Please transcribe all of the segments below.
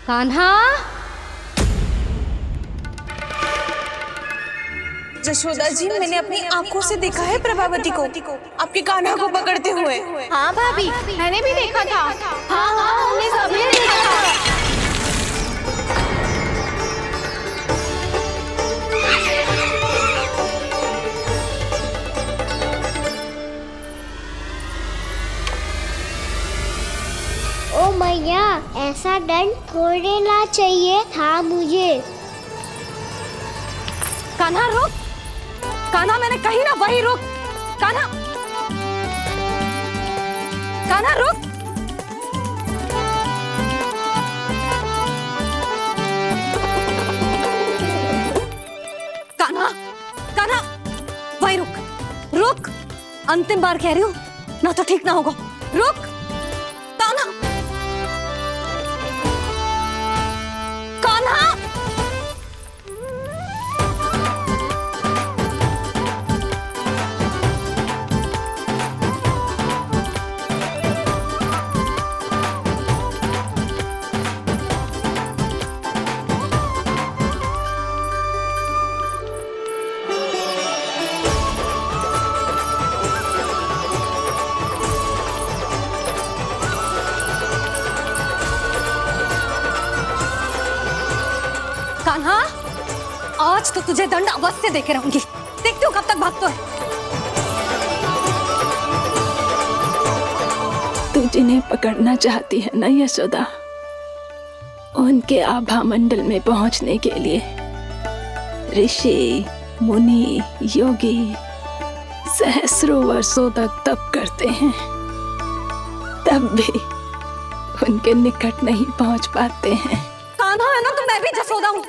कान्हा, जशोदा जी, मैंने अपनी आंखों से देखा है प्रभावती को आपके कान्हा को पकड़ते हुए। हाँ भाभी, मैंने भी देखा था। हाँ हाँ, हमने सबने देखा था। ओ मैया, ऐसा दंड थोड़े चाहिए था मुझे। कान्हा रुक, कान्हा मैंने कही ना वही रुक। कान्हा, कान्हा रुक। कान्हा, कान्हा वही रुक, रुक। अंतिम बार कह रही हूँ, ना तो ठीक ना होगा। रुक कान्हा, कान्हा। कान्हा, आज तो तुझे दंड अवश्य देके रहूंगी। देखती हूँ कब तक भागता है। तू जिन्हें पकड़ना चाहती है ना यशोदा, उनके आभा मंडल में पहुंचने के लिए ऋषि, मुनि, योगी सहस्रों वर्षों तक तप करते हैं, तब भी उनके निकट नहीं पहुंच पाते हैं। कान्हा है ना, तो मैं भी जसोदा हूँ,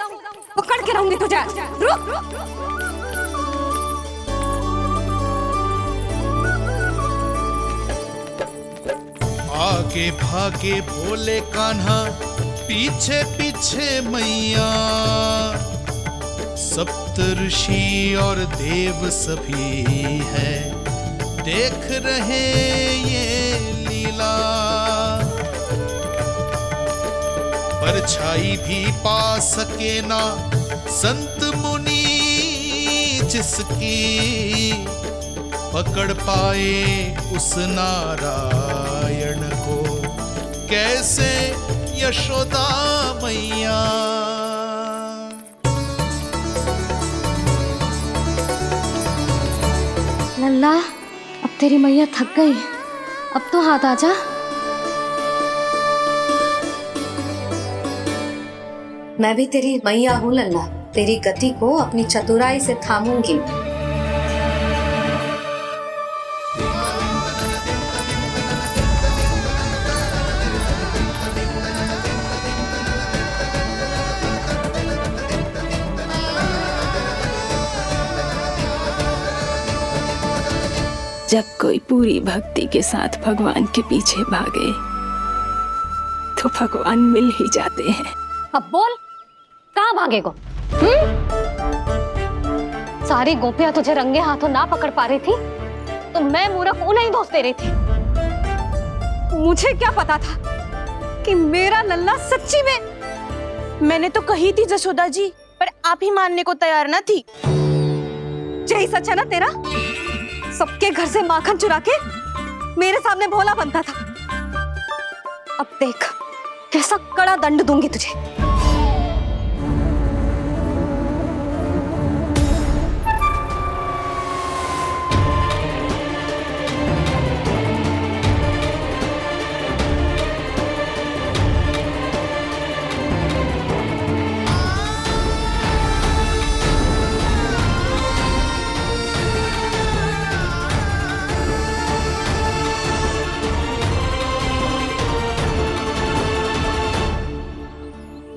पकड़ के रहूंगी तुझे। रुक। आगे भागे भोले कान्हा, पीछे पीछे मैया, सप्त ऋषि और देव सभी है, देख रहे ये लीला। परछाई भी पा सके ना संत मुनि जिसकी, पकड़ पाए उस नारायण को कैसे यशोदा मैया। लल्ला, अब तेरी मैया थक गई, अब तो हाथ आजा। मैं भी तेरी मैया हूँ लल्ला, तेरी गति को अपनी चतुराई से थामूंगी। जब कोई पूरी भक्ति के साथ भगवान के पीछे भागे तो भगवान मिल ही जाते हैं। अब बोल, कहाँ भागेगा? सारी गोपियां तुझे रंगे हाथों ना पकड़ पा रही थी, तो मैं मूर्ख उन्हें ही दोष दे रही थी। मुझे क्या पता था कि मेरा लल्ला सच्ची में। मैंने तो कही थी जशोदा जी, पर आप ही मानने को तैयार न थी। यही सच है ना तेरा? सबके घर से माखन चुरा के मेरे सामने भोला बनता था। अब देख कैसा कड़ा दंड दूंगी तुझे।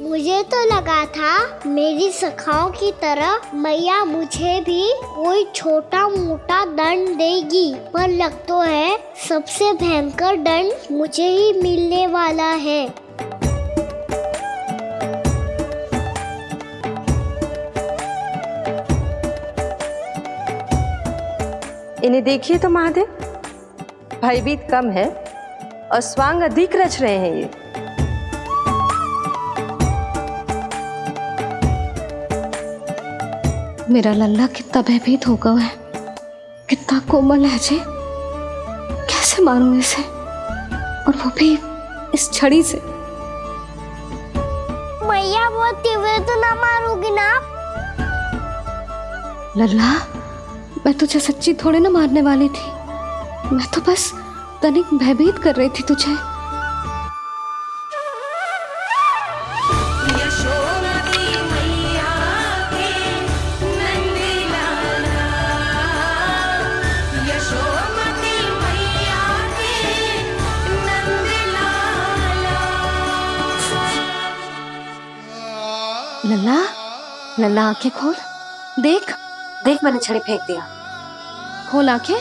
मुझे तो लगा था मेरी सखाओं की तरह मैया मुझे भी कोई छोटा मोटा दंड देगी, पर लग तो है सबसे भयंकर दंड मुझे ही मिलने वाला है। इन्हें देखिए तो महादेव, भयभीत कम है और स्वांग अधिक रच रहे हैं ये। मेरा लल्ला कितना भयभीत हो गया है, कितना कोमल है जी। कैसे मारूं इसे, और वो भी इस छड़ी से। मैया बहुत तीव्र तो ना मारोगी ना आप? लल्ला, मैं तुझे सच्ची थोड़े ना मारने वाली थी, मैं तो बस तनिक भयभीत कर रही थी तुझे। लल्ला, लल्ला आंखें खोल, देख देख, मैंने छड़ी फेंक दिया। खोल आंखें,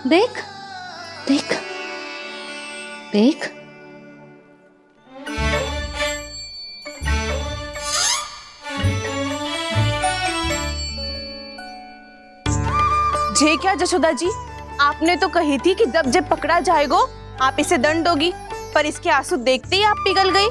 देख देख देख। जे क्या जशोदा जी, आपने तो कही थी कि जब जब पकड़ा जाएगा आप इसे दंड दोगी, पर इसके आंसू देखते ही आप पिघल गई।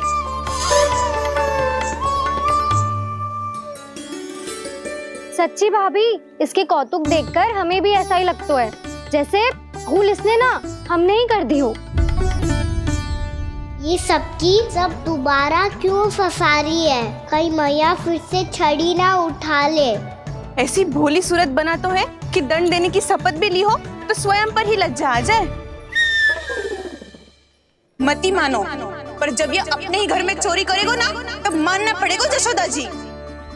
सच्ची भाभी, इसके कौतुक देखकर हमें भी ऐसा ही लगता है, जैसे भूल इसने ना हमने ही कर दी हो। ये सबकी सब दोबारा क्यों फंसा रही है? कहीं मैया फिर से छड़ी ना उठा ले। ऐसी भोली सूरत बना तो है कि दंड देने की शपथ भी ली हो तो स्वयं पर ही लज्जा आ जाए। मती मानो, पर जब ये अपने ही घर में चोरी करेगा ना, तब मानना पड़ेगा जशोदा जी।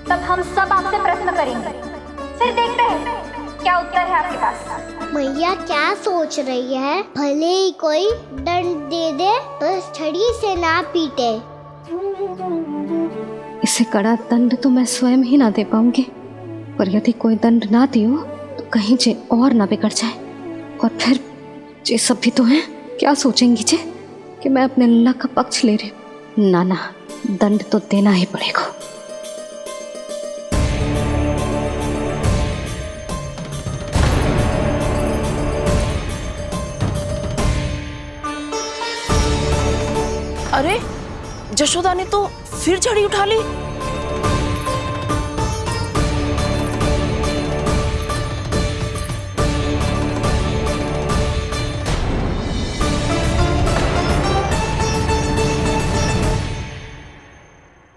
तब हम सब आपसे प्रश्न करेंगे, फिर देखते हैं क्या उत्तर है आपके पास। मैया क्या सोच रही है? भले ही कोई दंड दे दे तो छड़ी से ना पीटे। इसे कड़ा दंड तो मैं स्वयं ही ना दे पाऊंगी, पर यदि कोई दंड ना दियो तो कहीं जे और ना बिगड़ जाए, और फिर जे सब भी तो हैं, क्या सोचेंगी जे कि मैं अपने लल्ला का पक्ष ले रही हूँ। ना ना, दंड तो देना ही पड़ेगा। अरे, जशोदा ने तो फिर छड़ी उठा ली।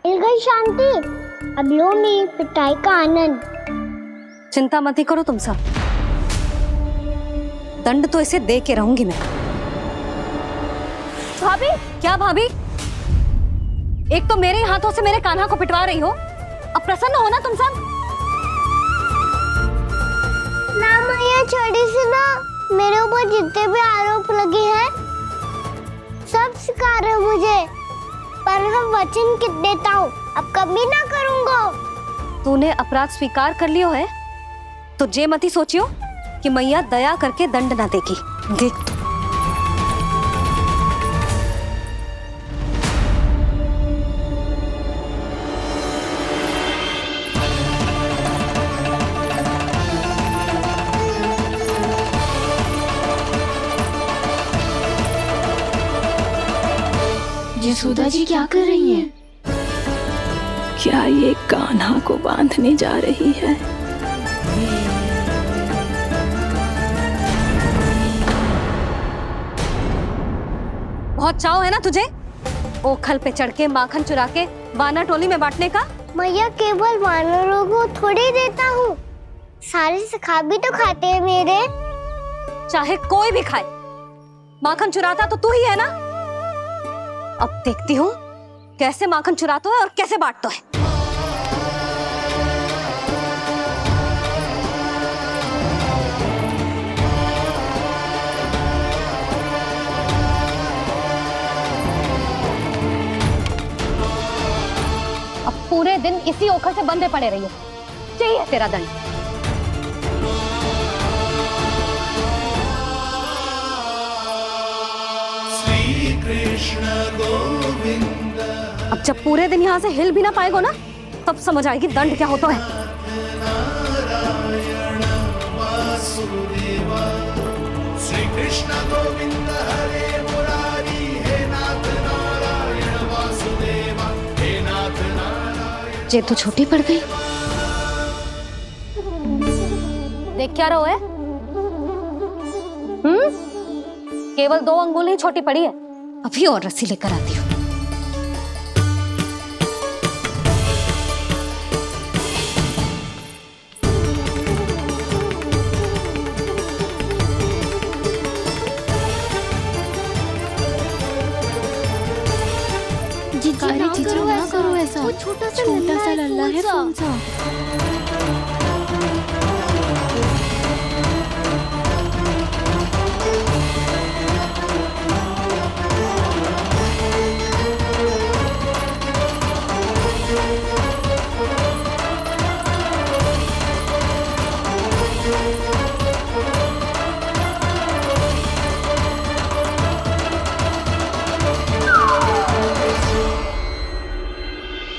मिल गई शांति, अब लो मेरी पिटाई का आनंद। चिंता मत ही करो तुम सब, दंड तो इसे दे के रहूंगी मैं। भाभी, क्या भाभी? एक तो मेरे हाथों से मेरे कान्हा को पिटवा रही हो, अब प्रसन्न हो ना तुम सब? ना मैया, छड़ी से ना मेरे ऊपर जितने भी आरोप लगे हैं सब स्वीकार है मुझे, पर हम वचन देता हूँ अब कभी ना करूँगा। तूने अपराध स्वीकार कर लियो है तो जे मती सोचियो कि मैया दया करके दंड ना देगी। देख तू, यशोदा जी क्या कर रही हैं? क्या ये कान्हा को बांधने जा रही है? बहुत चाव है ना तुझे ओखल पे चढ़ के माखन चुरा के वाना टोली में बांटने का? मैया, केवल वानरों को थोड़ी देता हूँ, सारे सिखा भी तो खाते हैं मेरे। चाहे कोई भी खाए, माखन चुराता तो तू ही है ना। अब देखती हूँ कैसे माखन चुराता है और कैसे बांटता है। अब पूरे दिन इसी ओखल से बंधे पड़े रहिए, चाहिए तेरा दंड। अब जब पूरे दिन यहाँ से हिल भी ना पाएगो ना, तब समझ आएगी दंड क्या होता है। श्री कृष्ण गोविंद हरे मुरारी, हे नाथ नारायण वासुदेवा, हे नाथ नारायण। जे तो छोटी पड़ गई। देख क्या रहो है? केवल 2 अंगुल ही छोटी पड़ी है। अभी और रस्सी लेकर आती हूँ। जीजी ना करो ऐसा। वो छोटा सा लल्ला है कौन सा?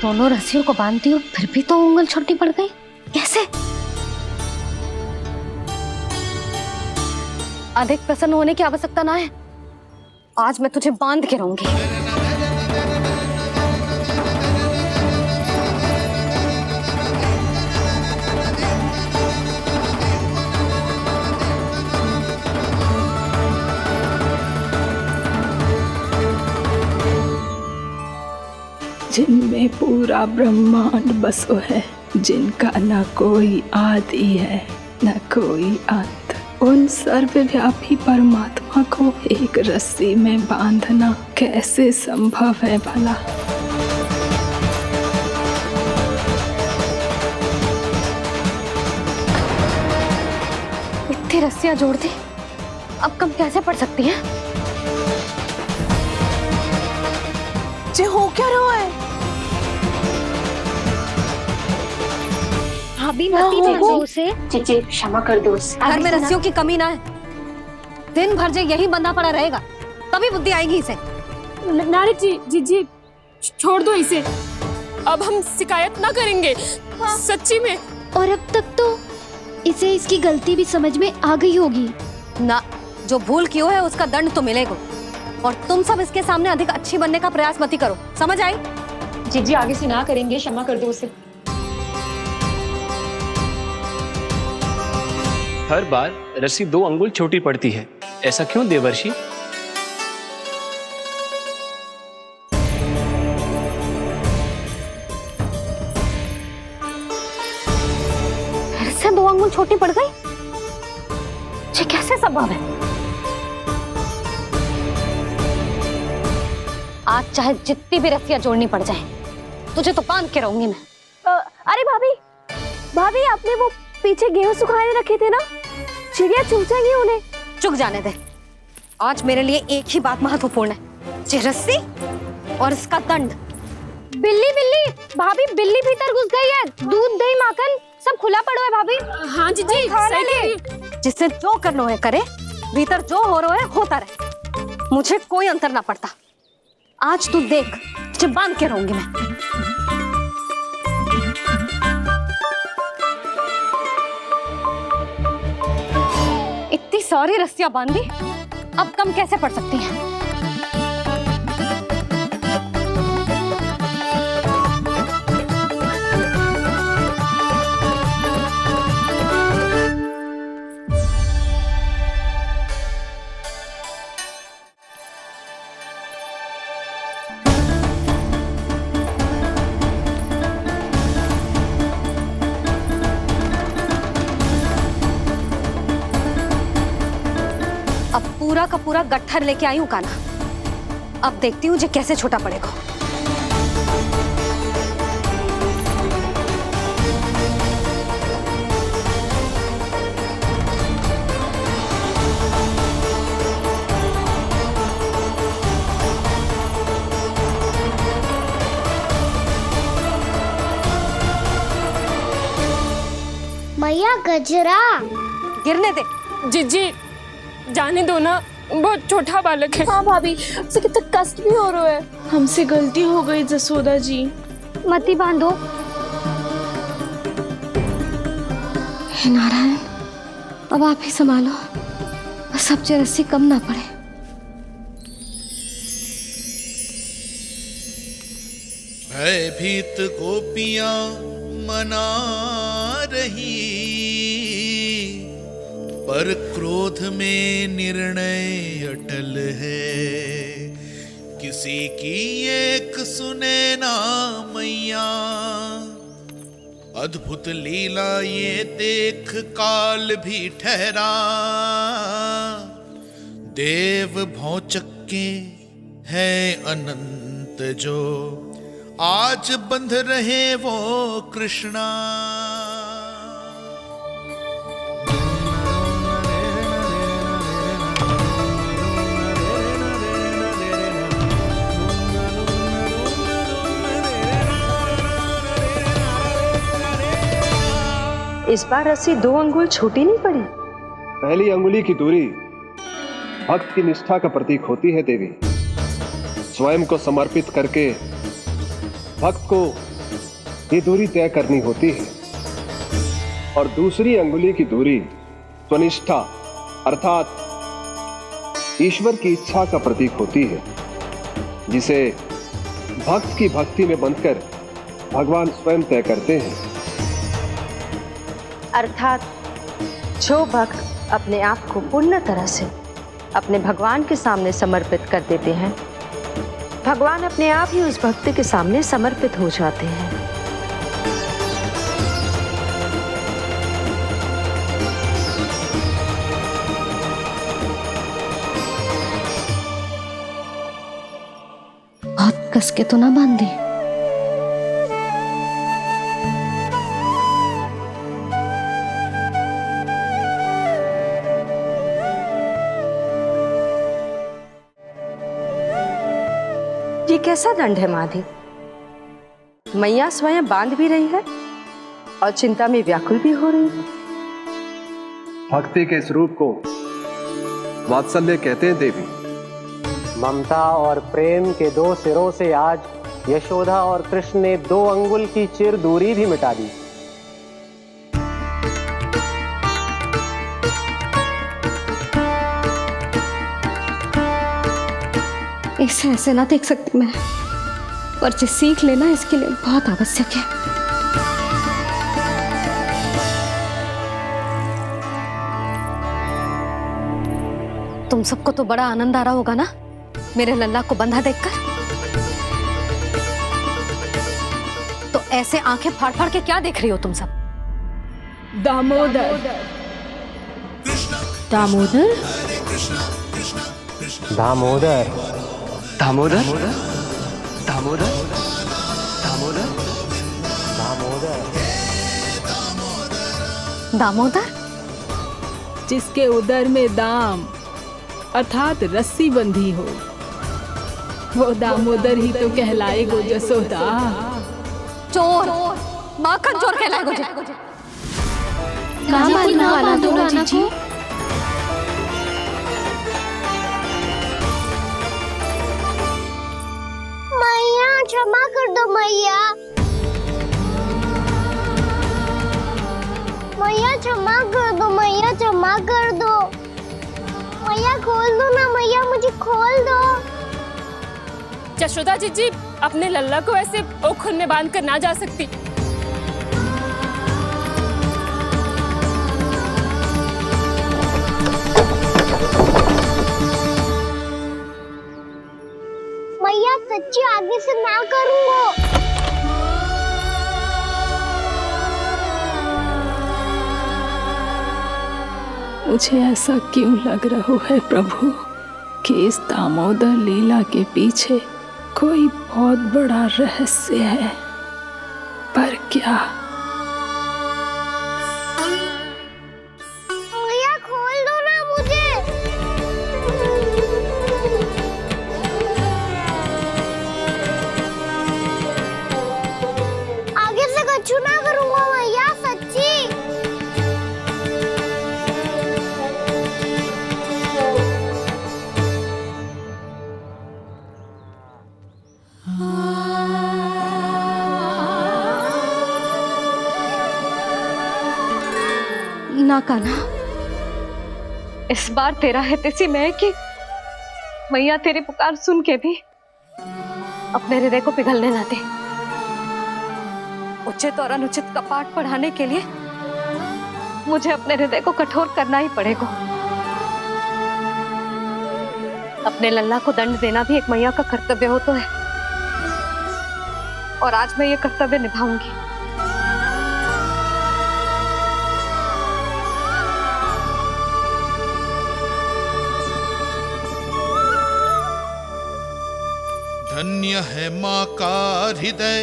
दोनों रस्सियों को बांधती हूँ, फिर भी तो उंगल छोटी पड़ गई। कैसे? अधिक प्रसन्न होने की आवश्यकता ना है। आज मैं तुझे बांध के रहूंगी। जिनमें पूरा ब्रह्मांड बसो है, जिनका न कोई आदि है न कोई अंत, उन सर्वव्यापी परमात्मा को एक रस्सी में बांधना कैसे संभव है भला? इतनी रस्सियां जोड़ दी, अब कम कैसे पड़ सकती हैं? जे हो क्या रहा है? भाभी मती भेजो उसे। जीजी क्षमा कर दो उसे। घर में रस्सियों की कमी ना है। दिन भर जो यही बंधा पड़ा रहेगा, तभी बुद्धि आएगी इसे। नारी जी जीजी छोड़ दो इसे। अब हम शिकायत ना करेंगे। सच्ची में। और अब तक तो इसे इसकी गलती भी समझ में आ गई होगी ना। जो भूल की है उसका दंड तो मिलेगा। और तुम सब इसके सामने अधिक अच्छी बनने का प्रयास मत करो, समझ आई? जीजी आगे से ना करेंगे, क्षमा कर दो उसे। हर बार रस्सी 2 अंगुल छोटी पड़ती है, ऐसा क्यों देवर्षि? फिर से 2 अंगुल छोटी पड़ गई? ये कैसे संभव है? आज चाहे जितनी भी रस्सियां जोड़नी पड़ जाए, तुझे तो बांध के रहूंगी मैं। अरे भाभी, भाभी आपने वो पीछे गेहूं सुखाने रखे थे ना, चिड़िया चुग जाएंगी उन्हें। चुक जाने दे। आज मेरे लिए एक ही बात महत्वपूर्ण है, ये रस्सी और इसका दंड। बिल्ली बिल्ली भाभी, बिल्ली भीतर घुस गई है। दूध दही माखन सब खुला पड़ा है भाभी। हाँ जीजी सही कह रही है। जिससे जो करना है करे, भीतर जो हो रहा है होता रहे, मुझे कोई अंतर ना पड़ता। आज तू देख, तुझे बांध के रहूंगी मैं। इतनी सारी रस्सियां बांधी, अब कम कैसे पड़ सकती हैं? अब पूरा का पूरा गट्ठर लेके आई हूँ काना। अब देखती हूँ जे कैसे छोटा पड़ेगा। मैया गजरा गिरने दे। जीजी जाने दो ना, बहुत छोटा बालक है। हाँ भाभी, उसे कितना कष्ट भी हो रहा है। हमसे गलती हो गई जसोदा जी। मती बांधो। हे नारायण, अब आप ही संभालो, बस अब जे रस्सी कम ना पड़े। भयभीत गोपियां मना रही, पर क्रोध में निर्णय अटल है, किसी की एक सुने ना मैया। अद्भुत लीला ये देख काल भी ठहरा, देव भौचक्के है अनंत जो आज बंध रहे वो कृष्णा। इस बार रस्सी 2 अंगुल छोटी नहीं पड़ी। पहली अंगुली की दूरी भक्त की निष्ठा का प्रतीक होती है देवी। स्वयं को समर्पित करके भक्त को ये दूरी तय करनी होती है। और दूसरी अंगुली की दूरी स्वनिष्ठा अर्थात ईश्वर की इच्छा का प्रतीक होती है, जिसे भक्त की भक्ति में बंधकर भगवान स्वयं तय करते हैं। अर्थात जो भक्त अपने आप को पूर्ण तरह से अपने भगवान के सामने समर्पित कर देते हैं, भगवान अपने आप ही उस भक्त के सामने समर्पित हो जाते हैं। बहुत कस के तो ना बांधी। ये कैसा दंड है माधी? मैया स्वयं बांध भी रही है और चिंता में व्याकुल भी हो रही है। भक्ति के इस रूप को वात्सल्य कहते हैं देवी। ममता और प्रेम के 2 सिरों से आज यशोदा और कृष्ण ने 2 अंगुल की चिर दूरी भी मिटा दी। इसे ऐसे ना देख सकती मैं, पर जो सीख लेना इसके लिए बहुत आवश्यक है। तुम सबको तो बड़ा आनंद आ रहा होगा ना मेरे लल्ला को बंधा देखकर। तो ऐसे आंखें फाड़ फाड़ के क्या देख रही हो तुम सब? दामोदर। दामोदर? दामोदर। दामोदर दामोदर दामोदर दामोदर दामोदर? जिसके उदर में दाम अर्थात रस्सी बंधी हो, वो दामोदर ही तो कहलाएगो जसोदा। चोर, माखन चोर कहलाएगो जी। ना बांधो राना को। मैया क्षमा कर दो मैया। मैया क्षमा कर दो, मैया क्षमा कर दो। मैया खोल दो ना मैया, मुझे खोल दो। यशोदा जी अपने लल्ला को ऐसे ओखुन में बांध कर ना जा सकती। मैया सच्ची आगे से ना करूंगा। मुझे ऐसा क्यों लग रहा है प्रभु कि इस दामोदर लीला के पीछे कोई बहुत बड़ा रहस्य है, पर क्या? मैया खोल दो ना मुझे। आगे से कछु ना करूंगा मैया, सच्ची। ना कान्हा, इस बार तेरा है तेसी मैं कि मैया तेरी पुकार सुन के भी अपने हृदय को पिघलने ना दे। उचित और अनुचित का पाठ पढ़ाने के लिए मुझे अपने हृदय को कठोर करना ही पड़ेगा। अपने लल्ला को दंड देना भी एक मैया का कर्तव्य हो तो है, और आज मैं ये कर्तव्य निभाऊंगी। धन्य है माँ का हृदय,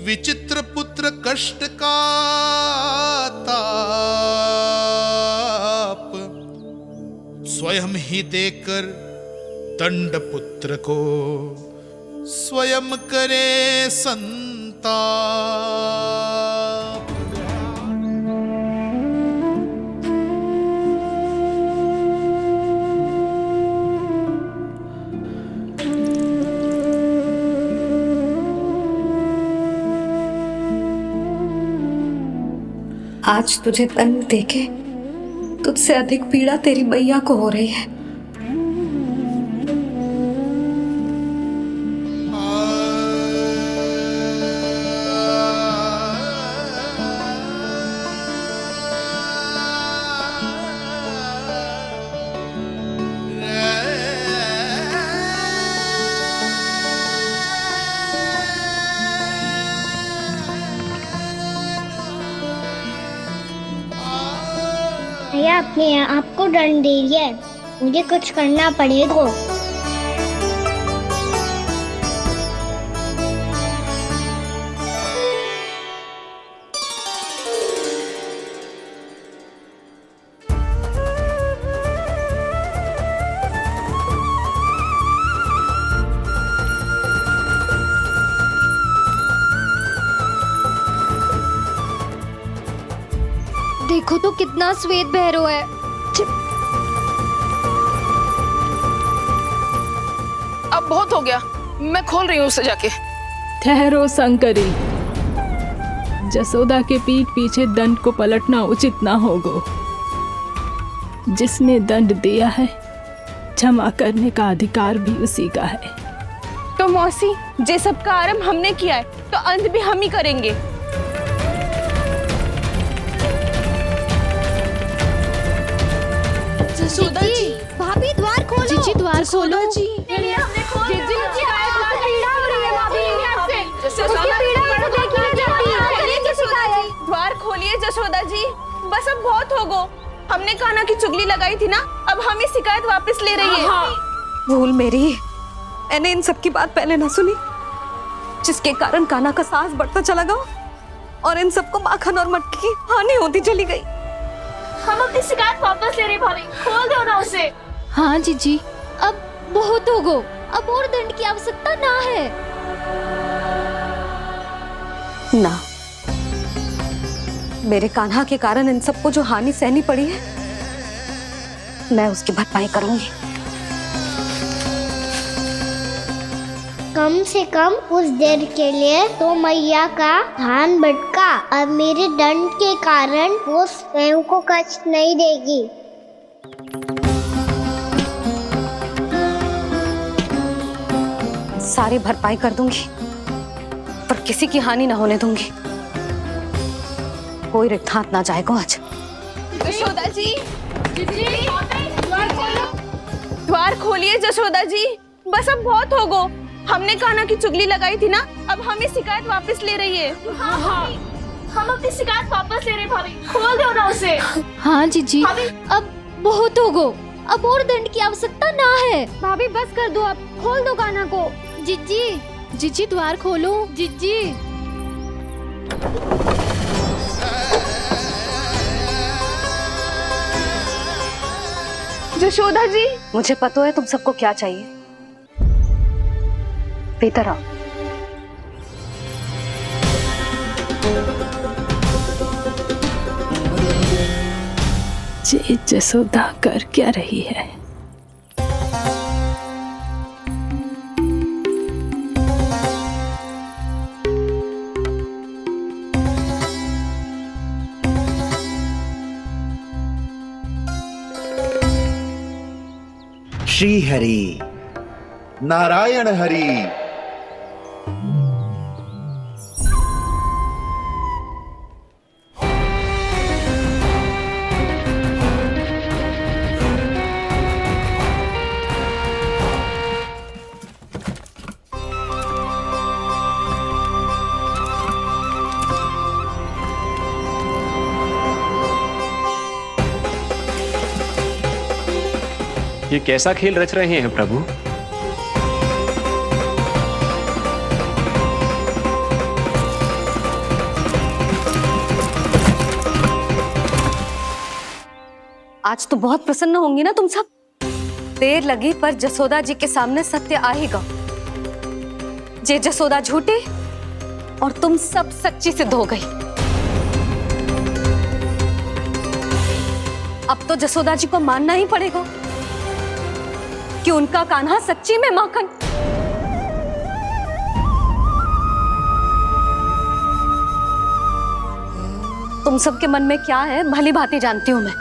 विचित्र पुत्र कष्ट का ताप, स्वयं ही देकर दंड पुत्र को स्वयं करे संताप। आज तुझे दंड देके तुझसे अधिक पीड़ा तेरी मैया को हो रही है। भैया अपने आप को दंड दे रही है, मुझे कुछ करना पड़ेगा। देखो तो कितना श्वेत भैरव है। अब बहुत हो गया, मैं खोल रही हूँ उसे जाके। ठहरो शंकरी, जसोदा के पीठ पीछे दंड को पलटना उचित ना होगा। जिसने दंड दिया है क्षमा करने का अधिकार भी उसी का है। तो मौसी, जे सब का आरंभ हमने किया है तो अंत भी हम ही करेंगे। जसोदा जी, भाभी द्वार खोलो। जीजी द्वार खोलो। जी द्वार खोलिए जसोदा जी, बस अब बहुत हो गो। हमने कान्हा की चुगली लगाई थी ना, अब हम ये शिकायत वापस ले रही है। भूल मेरी, मैंने इन सब की बात पहले ना सुनी, जिसके कारण कान्हा का साहस बढ़ता चला गया और इन सबको माखन और मटकी की हानि होती चली गई। हम अपनी शिकायत वापस ले रहे भाभी, खोल दो ना उसे। हाँ जीजी, अब बहुत हो गो, अब और दंड की आवश्यकता ना है। ना, मेरे कान्हा के कारण इन सबको जो हानि सहनी पड़ी है, मैं उसकी भरपाई करूंगी। कम से कम उस देर के लिए तो मैया का ध्यान भटका, अब मेरे दंड के कारण वो स्वयं को कष्ट नहीं देगी। सारी भरपाई कर दूंगी, पर किसी की हानि ना होने दूंगी। कोई रिक्त हाथ ना जाएगा आज। जसोदा जी, द्वार खोलिए जसोदा जी, बस अब बहुत हो गो। हमने कान्हा की चुगली लगाई थी ना, अब हम ये शिकायत वापस ले रही है। हम अपनी शिकायत वापस ले रहे भाभी, खोल दो ना उसे। हाँ जीजी, अब बहुत हो गो, अब और दंड की आवश्यकता ना है। भाभी बस कर दो, आप खोल दो कान्हा को। जीजी, जीजी द्वार खोलो। जीजी, जसोदा जी, मुझे पता है तुम सबको क्या चाहिए। भीतर आओ। जे जसोदा कर क्या रही है? श्री हरि, नारायण हरि। ये कैसा खेल रच रहे हैं प्रभु? आज तो बहुत प्रसन्न होंगी ना तुम सब। देर लगी पर जसोदा जी के सामने सत्य आएगा। जे जसोदा झूठी और तुम सब सच्ची सिद्ध हो गई। अब तो जसोदा जी को मानना ही पड़ेगा कि उनका कान्हा सच्ची में माखन। तुम सबके मन में क्या है भली भांति जानती हूं मैं।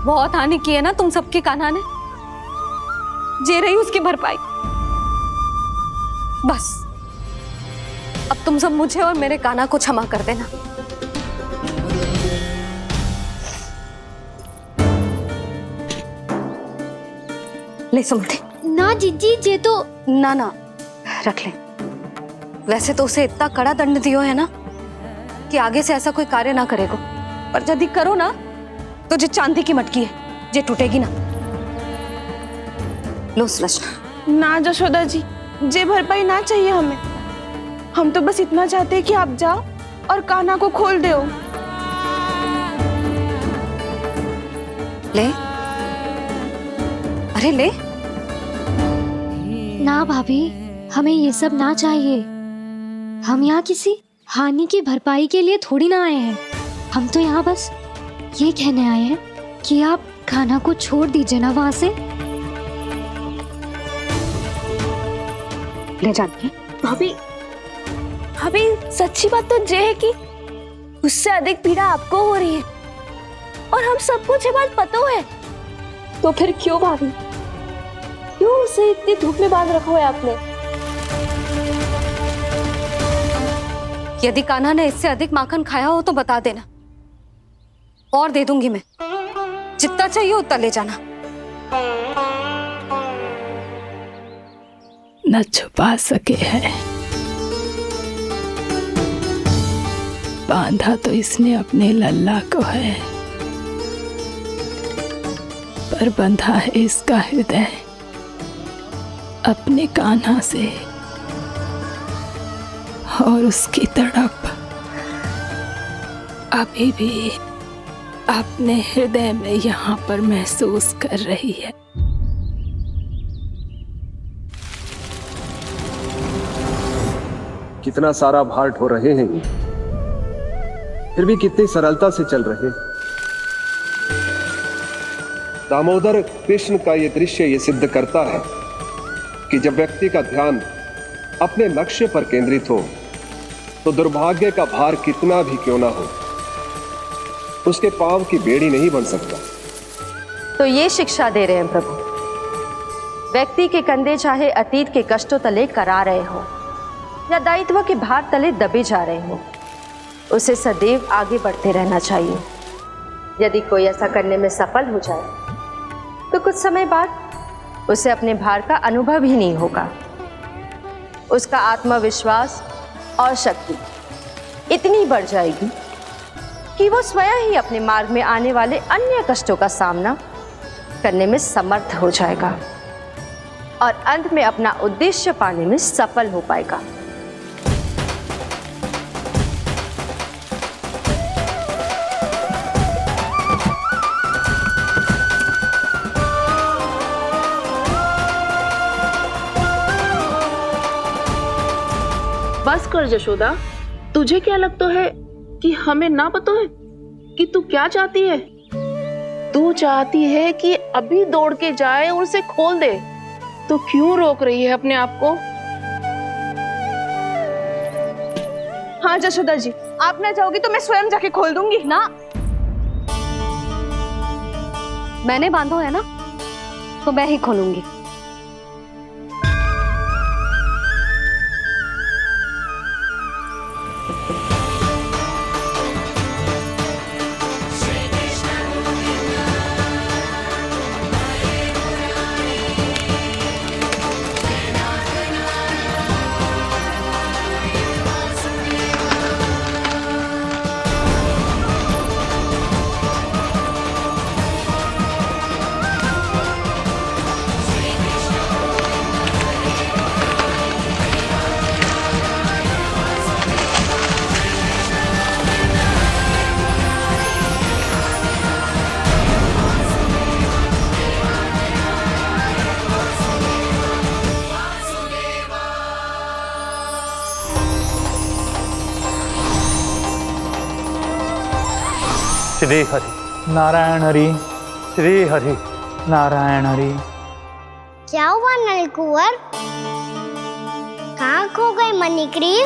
बहुत हानि की है ना तुम सबकी कान्हा ने, जे रही उसकी भरपाई। बस अब तुम सब मुझे और मेरे कान्हा को क्षमा कर देना। ले सुमति। ना जीजी जे तो ना रख ले। वैसे तो उसे इतना कड़ा दंड दियो है ना कि आगे से ऐसा कोई कार्य ना करेगा, पर यदि करो ना तो जो चांदी की मटकी है जे टूटेगी ना। लो सुलक्षणा। ना जशोदा जी, जे भरपाई ना चाहिए हमें। हम तो बस इतना चाहते हैं कि आप जाओ और कान्हा को खोल दो। ले, अरे ले। ना भाभी, हमें ये सब ना चाहिए। हम यहाँ किसी हानि की भरपाई के लिए थोड़ी ना आए हैं। हम तो यहाँ बस ये कहने आए हैं कि आप कान्हा को छोड़ दीजिए ना वहां से। ले जानिए। भाभी, भाभी सच्ची बात तो ये है कि उससे अधिक पीड़ा आपको हो रही है और हम सबको ये बात पता है। तो फिर क्यों भाभी, क्यों उसे इतनी धूप में बांध रखा है आपने? यदि कान्हा ने इससे अधिक माखन खाया हो तो बता देना, और दे दूंगी मैं। जितना चाहिए उतना ले जाना। न छुपा सके है, बांधा तो इसने अपने लल्ला को है, पर बंधा है इसका हृदय अपने कान्हा से। और उसकी तड़प अभी भी अपने हृदय में यहाँ पर महसूस कर रही है। कितना सारा भार ढो रहे हैं, फिर भी कितनी सरलता से चल रहे। दामोदर कृष्ण का यह दृश्य ये सिद्ध करता है कि जब व्यक्ति का ध्यान अपने लक्ष्य पर केंद्रित हो तो दुर्भाग्य का भार कितना भी क्यों ना हो, उसके पांव की बेड़ी नहीं बन सकता। तो ये शिक्षा दे रहे हैं प्रभु, व्यक्ति के कंधे चाहे अतीत के कष्टों तले करा रहे हो या दायित्व के भार तले दबे जा रहे हो, उसे सदैव आगे बढ़ते रहना चाहिए। यदि कोई ऐसा करने में सफल हो जाए तो कुछ समय बाद उसे अपने भार का अनुभव ही नहीं होगा। उसका आत्मविश्वास और शक्ति इतनी बढ़ जाएगी कि वो स्वयं ही अपने मार्ग में आने वाले अन्य कष्टों का सामना करने में समर्थ हो जाएगा और अंत में अपना उद्देश्य पाने में सफल हो पाएगा। बस कर जशोदा, तुझे क्या लगता है कि हमें ना पता है कि तू क्या चाहती है? तू चाहती है कि अभी दौड़ के जाए और उसे खोल दे, तो क्यों रोक रही है अपने आप को? हाँ जशोदा जी, आप ना जाओगी तो मैं स्वयं जाके खोल दूंगी। ना, मैंने बांधो है ना, तो मैं ही खोलूंगी। श्री हरि नारायण हरि, श्री हरि नारायण हरि। क्या हुआ नलकुंवर? कहाँ खो गए मणिग्रीव?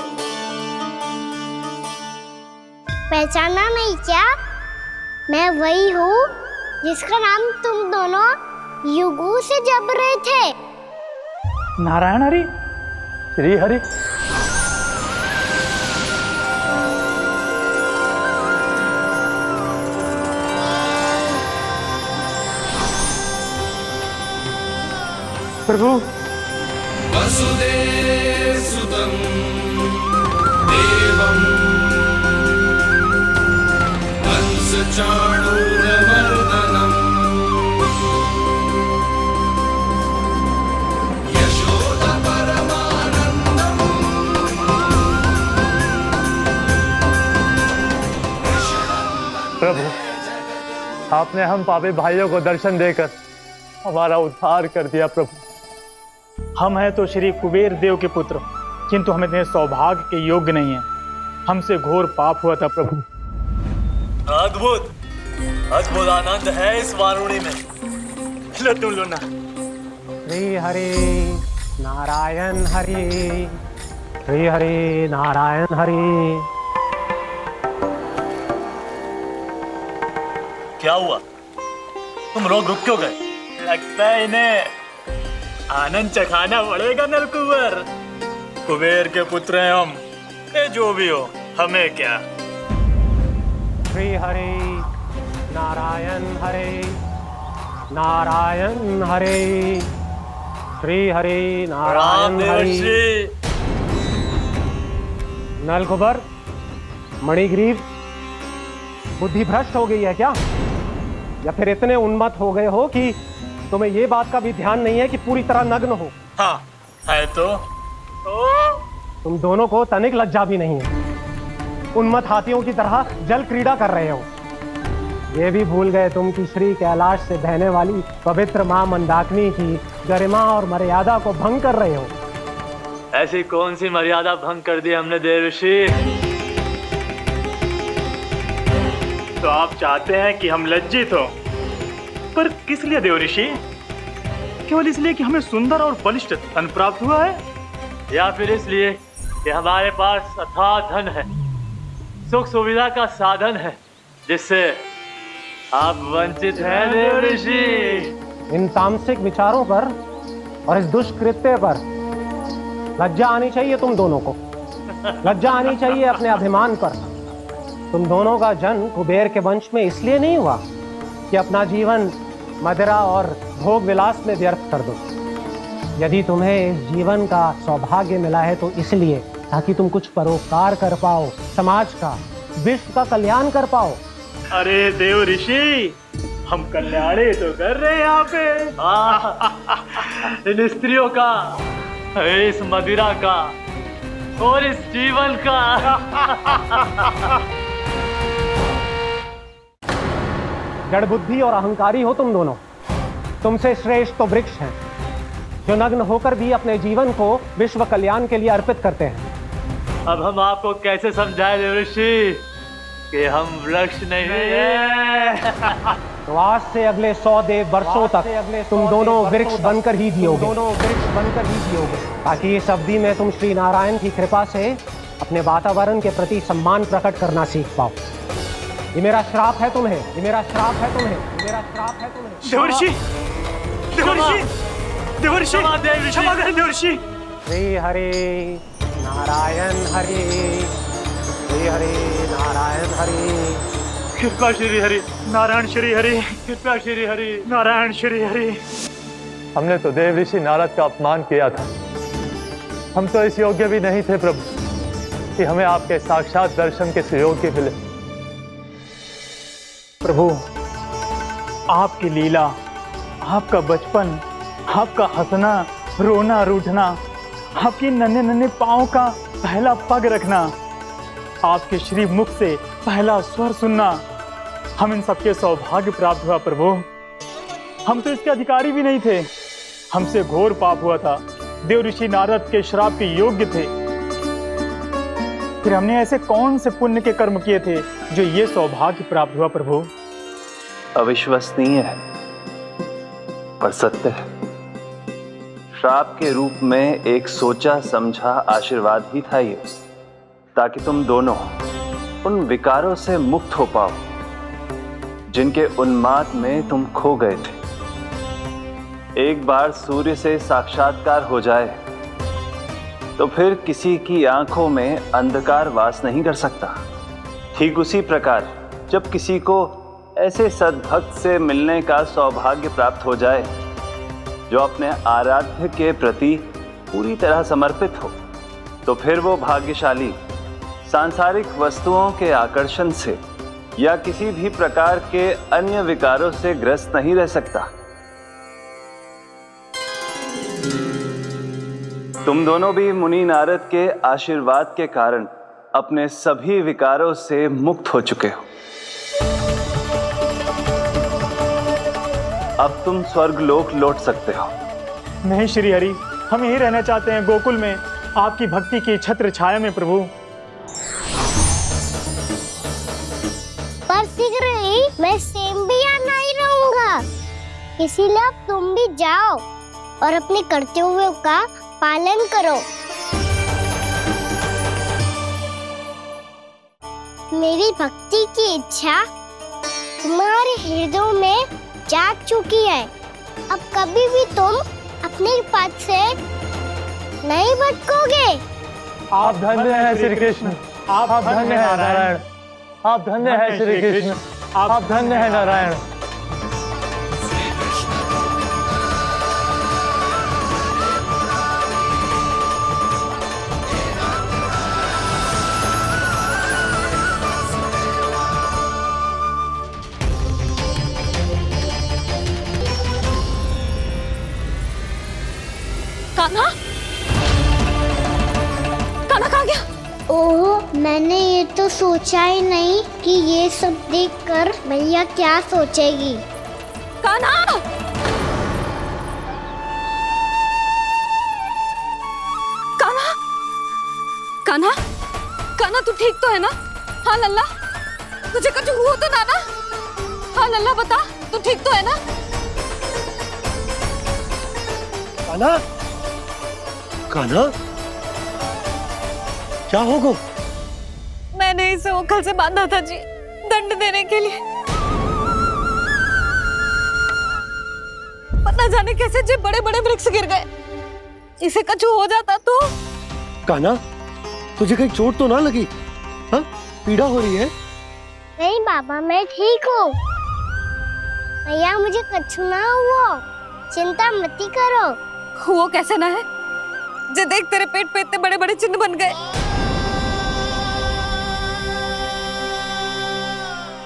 पहचाना नहीं क्या? मैं वही हूँ जिसका नाम तुम दोनों युगों से जप रहे थे। नारायण हरि, श्री हरि। प्रभु वसुदेव सुतं देवं कंसचाणूरमर्दनम् यशोदा परमानंदम्। प्रभु, आपने हम पापी भाइयों को दर्शन देकर हमारा उद्धार कर दिया। प्रभु, हम हैं तो श्री कुबेर देव के पुत्र, किंतु हम इतने सौभाग्य के योग्य नहीं हैं। हमसे घोर पाप हुआ था प्रभु। अद्भुत अद्भुत आनंद है इस वारुणी में। लो तुम लो ना। श्री हरि नारायण हरि, श्री हरि नारायण हरि। क्या हुआ? तुम लोग रुक क्यों गए? लगता है इन्हें आनंद चखाना पड़ेगा नलकुंवर। कुबेर के पुत्र हैं हम, ये जो भी हो हमें क्या। श्री हरि नारायण हरि, नारायण हरि, श्री हरि नारायण हरि। नलकुबर, मणिग्रीव, बुद्धि भ्रष्ट हो गई है क्या? या फिर इतने उन्मत्त हो गए हो कि तुम्हें ये बात का भी ध्यान नहीं है कि पूरी तरह नग्न हो? हाँ है तो तुम दोनों को तनिक लज्जा भी नहीं है। उन्मत्त हाथियों की तरह जल क्रीड़ा कर रहे हो। ये भी भूल गए तुम कि श्री कैलाश से बहने वाली पवित्र मां मंदाकिनी की गरिमा और मर्यादा को भंग कर रहे हो। ऐसी कौन सी मर्यादा भंग कर दी हमने देवर्षि? तो आप चाहते हैं कि हम लज्जित हो, पर किस लिए देवऋषि? केवल इसलिए कि हमें सुंदर और बलिष्ठ धन प्राप्त हुआ है, या फिर इसलिए कि हमारे पास अथाह धन है, सुख सुविधा का साधन है, जिससे आप वंचित हैं देवर्षि? इन तामसिक विचारों पर और इस दुष्कृत्य पर लज्जा आनी चाहिए तुम दोनों को। लज्जा आनी चाहिए अपने अभिमान पर। तुम दोनों का जन्म कुबेर के वंश में इसलिए नहीं हुआ कि अपना जीवन मदिरा और भोग विलास में व्यर्थ कर दो। यदि तुम्हें इस जीवन का सौभाग्य मिला है तो इसलिए ताकि तुम कुछ परोपकार कर पाओ, समाज का, विश्व का कल्याण कर पाओ। अरे देवऋषि, हम कल्याणी तो कर रहे हैं यहाँ पे। इन स्त्रियों का, इस मदिरा का और इस जीवन का। जड़ बुद्धि और अहंकारी हो तुम दोनों। तुमसे श्रेष्ठ तो वृक्ष हैं, जो नग्न होकर भी अपने जीवन को विश्व कल्याण के लिए अर्पित करते हैं। अब हम आपको कैसे समझाएं देवर्षि कि हम वृक्ष नहीं हैं? तो आज से अगले 100 देव वर्षों तक तुम दोनों वृक्ष बनकर ही जियोगे, ताकि इस अवधि में तुम श्री नारायण की कृपा से अपने वातावरण के प्रति सम्मान प्रकट करना सीख पाओ। ये मेरा श्राप है तुम्हें, ये मेरा श्राप है तुम्हें, ये मेरा श्राप है तुम्हें। देवर्षि, देवर्षि, देवर्षि, क्षमा करें देवर्षि। श्री हरि नारायण हरि, श्री हरि नारायण हरि। कृपा श्री हरि नारायण श्री हरि, कृपा श्री हरि नारायण श्री हरि। हमने तो देवऋषि नारद का अपमान किया था। हम तो इस योग्य भी नहीं थे प्रभु कि हमें आपके साक्षात दर्शन के सुयोग्य मिले। प्रभु, आपकी लीला, आपका बचपन, आपका हंसना, रोना, रूठना, आपकी नन्हे नन्हे पाँव का पहला पग रखना, आपके श्री मुख से पहला स्वर सुनना, हम इन सबके सौभाग्य प्राप्त हुआ प्रभु। हम तो इसके अधिकारी भी नहीं थे। हमसे घोर पाप हुआ था। देवऋषि नारद के श्राप के योग्य थे। फिर हमने ऐसे कौन से पुण्य के कर्म किए थे जो ये सौभाग्य प्राप्त हुआ प्रभु? अविश्वसनीय है पर सत्य है। श्राप के रूप में एक सोचा समझा आशीर्वाद ही था ये, ताकि तुम दोनों उन विकारों से मुक्त हो पाओ जिनके उन्माद में तुम खो गए थे। एक बार सूर्य से साक्षात्कार हो जाए तो फिर किसी की आंखों में अंधकार वास नहीं कर सकता। ठीक उसी प्रकार जब किसी को ऐसे सद्भक्त से मिलने का सौभाग्य प्राप्त हो जाए जो अपने आराध्य के प्रति पूरी तरह समर्पित हो, तो फिर वो भाग्यशाली सांसारिक वस्तुओं के आकर्षण से या किसी भी प्रकार के अन्य विकारों से ग्रस्त नहीं रह सकता। तुम दोनों भी मुनि नारद के आशीर्वाद के कारण अपने सभी विकारों से मुक्त हो चुके हो। अब तुम स्वर्गलोक लौट सकते हो। नहीं श्री हरि, हम यही रहना चाहते हैं गोकुल में, आपकी भक्ति की छत्र छाया में प्रभु। पर शीघ्र ही मैं सेम्बिया नहीं रहूंगा, इसीलिए अब तुम भी जाओ और अपने कर्तव्यों का पालन करो। मेरी भक्ति की इच्छा तुम्हारे हृदय में जाग चुकी है। अब कभी भी तुम अपने पद से नहीं भटकोगे। आप धन्य हैं श्री कृष्ण, आप धन्य हैं नारायण, आप धन्य हैं श्री कृष्ण, आप धन्य हैं नारायण। कान्हा, कान्हा कहाँ गया? ओह, मैंने ये तो सोचा ही नहीं कि ये सब देखकर भैया क्या सोचेगी। कान्हा! कान्हा! कान्हा! कान्हा तू ठीक तो है ना? हाँ लल्ला, तुझे कुछ हुआ तो ना? हाँ लल्ला बता, तू ठीक तो है ना? कान्हा, कान्हा, क्या होगा? मैंने इसे ओखल से बांधा था जी, दंड देने के लिए। पता जाने कैसे जी बड़े बड़े वृक्ष गिर गए। इसे कुछ हो जाता तो? कान्हा, तुझे कहीं चोट तो ना लगी? हाँ, पीड़ा हो रही है? नहीं बाबा, मैं ठीक हूँ। भैया मुझे कुछ ना हुआ, चिंता मत करो। वो कैसे ना है? जे देख तेरे पेट पे इतने बड़े बड़े चिन्ह बन गए।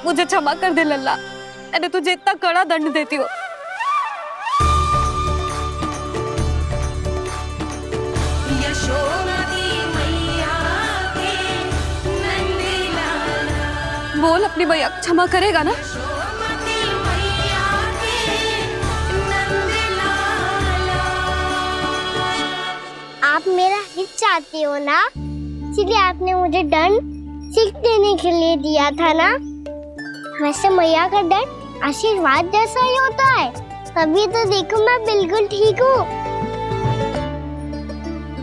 मुझे क्षमा कर दे लल्ला, मैंने तुझे इतना कड़ा दंड देती हूँ। बोल अपनी भैया क्षमा करेगा ना? आप मेरा हित चाहते हो ना, इसलिए आपने मुझे दंड सीख देने के लिए दिया था ना। वैसे मैया का दंड आशीर्वाद जैसा ही होता है, तभी तो देखो मैं बिल्कुल ठीक हूँ।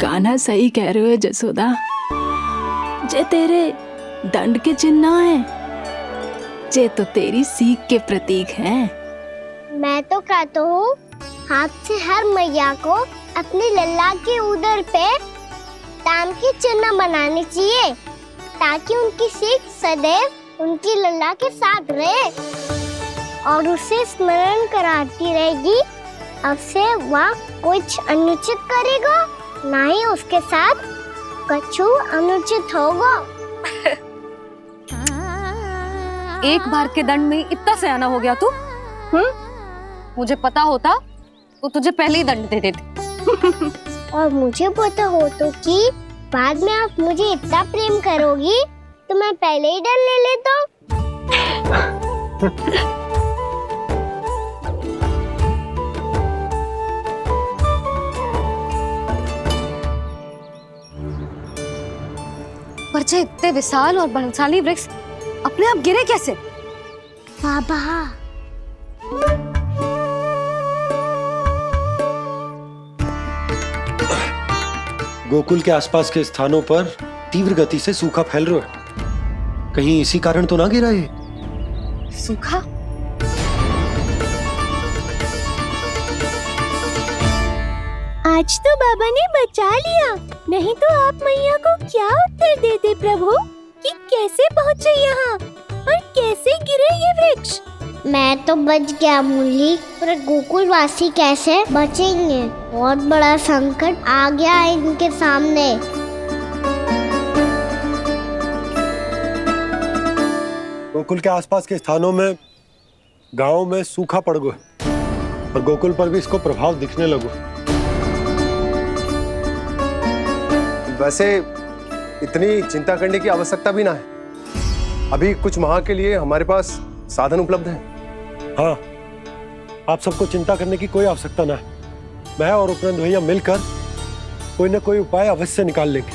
कान्हा सही कह रहे हो जसोदा, जे तेरे दंड के चिन्ह है, जे तो तेरी सीख के प्रतीक हैं। मैं तो कहता हूँ हाथ से हर मैया को अपने लल्ला के उदर पे ताम के चिन्ह बनाने चाहिए, ताकि उनकी सीख सदैव उनकी लल्ला के साथ रहे और उसे स्मरण कराती रहेगी। अब से वह कुछ अनुचित करेगा, ना ही उसके साथ कछु अनुचित होगा। एक बार के दंड में इतना सयाना हो गया तू? मुझे पता होता तो तुझे पहले ही दंड दे देती। और मुझे पता हो तो कि बाद में आप मुझे इतना प्रेम करोगी तो मैं पहले ही दंड ले लेता हूँ। पर जे इतने विशाल और बलशाली वृक्ष अपने आप गिरे कैसे? बाबा, गोकुल के आसपास के स्थानों पर तीव्र गति से सूखा फैल रहा है। कहीं इसी कारण तो ना गिरा ये? सूखा? आज तो बाबा ने बचा लिया, नहीं तो आप मैया को क्या उत्तर देते प्रभु कि कैसे पहुँचे यहाँ और कैसे गिरे ये वृक्ष? मैं तो बच गया मुरली, पर गोकुल वासी कैसे बचेंगे? बहुत बड़ा संकट आ गया है इनके सामने। गोकुल के आसपास के स्थानों में, गांवों में सूखा पड़ गया और गोकुल पर भी इसको प्रभाव दिखने लगो। वैसे इतनी चिंता करने की आवश्यकता भी ना है। अभी कुछ माह के लिए हमारे पास साधन उपलब्ध है। हाँ, आप सबको चिंता करने की कोई आवश्यकता ना है। मैं और उपनंद भैया मिलकर कोई ना कोई उपाय अवश्य निकाल लेंगे।